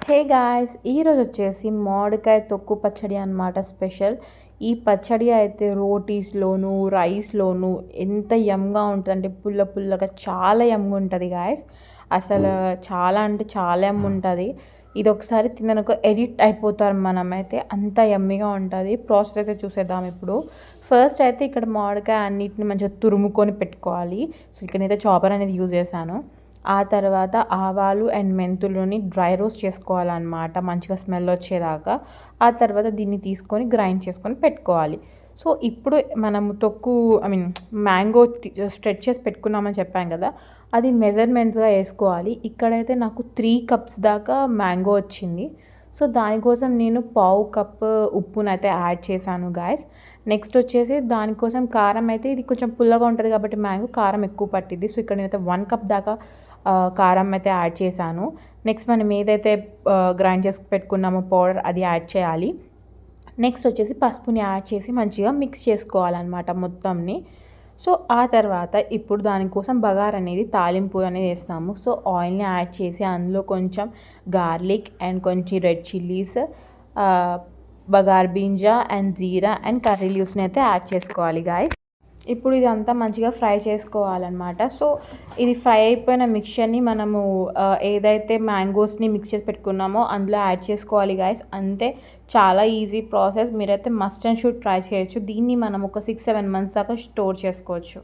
Hey guys, ఈరోజు వచ్చేసి మామిడికాయ తొక్కు పచ్చడి అనమాట స్పెషల్. ఈ పచ్చడి అయితే రోటీస్లోను రైస్లోను ఎంత యమ్గా ఉంటుందంటే పుల్ల పుల్లగా చాలా యమ్గా ఉంటుంది గాయస్. అసలు చాలా అంటే చాలా యమ్ ఉంటుంది. ఇది ఒకసారి తిననుకో ఎడిట్ అయిపోతారు మనమైతే, అంత యమ్మీగా ఉంటుంది. ప్రాసెస్ అయితే చూసేద్దాం ఇప్పుడు. ఫస్ట్ అయితే ఇక్కడ మామిడికాయ అన్నిటిని మంచిగా తురుముకొని పెట్టుకోవాలి. సో ఇక్కడైతే చాపర్ అనేది యూజ్ చేశాను. ఆ తర్వాత ఆవాలు అండ్ మెంతులని డ్రై రోస్ట్ చేసుకోవాలన్నమాట, మంచిగా స్మెల్ వచ్చేదాకా. ఆ తర్వాత దీన్ని తీసుకొని గ్రైండ్ చేసుకొని పెట్టుకోవాలి. సో ఇప్పుడు మనము తొక్కు మ్యాంగో స్ట్రెచ్ చేసి పెట్టుకున్నామని చెప్పాం కదా, అది మెజర్మెంట్స్గా వేసుకోవాలి. ఇక్కడైతే నాకు 3 కప్స్ దాకా మ్యాంగో వచ్చింది. సో దానికోసం నేను పావు కప్ ఉప్పునైతే యాడ్ చేశాను గాయస్. నెక్స్ట్ వచ్చేసి దానికోసం కారం అయితే, ఇది కొంచెం పుల్లగా ఉంటుంది కాబట్టి మ్యాంగో కారం ఎక్కువ పట్టిద్ది. సో ఇక్కడ నేనైతే 1 కప్ దాకా కారం అయితే యాడ్ చేశాను. నెక్స్ట్ మనం ఏదైతే గ్రైండ్ చేసి పెట్టుకున్నామో పౌడర్, అది యాడ్ చేయాలి. నెక్స్ట్ వచ్చేసి పసుపుని యాడ్ చేసి మంచిగా మిక్స్ చేసుకోవాలన్నమాట మొత్తంని. సో ఆ తర్వాత ఇప్పుడు దానికోసం బగార్ అనేది తాలింపు అనేది వేస్తాము. సో ఆయిల్ని యాడ్ చేసి అందులో కొంచెం గార్లిక్ అండ్ కొంచెం రెడ్ చిల్లీస్, బగార్ బింజా అండ్ జీరా అండ్ కర్రీ లీవ్స్ని అయితే యాడ్ చేసుకోవాలి గాయస్. ఇప్పుడు ఇదంతా మంచిగా ఫ్రై చేసుకోవాలన్నమాట. సో ఇది ఫ్రై అయిపోయిన మిక్చర్ని మనము ఏదైతే మ్యాంగోస్ని మిక్స్ చేసి పెట్టుకున్నామో అందులో యాడ్ చేసుకోవాలి గాయస్. అంతే, చాలా ఈజీ ప్రాసెస్. మీరైతే మస్ట్ అండ్ షుడ్ ట్రై చేయొచ్చు. దీన్ని మనం ఒక 6-7 మంత్స్ దాకా స్టోర్ చేసుకోవచ్చు.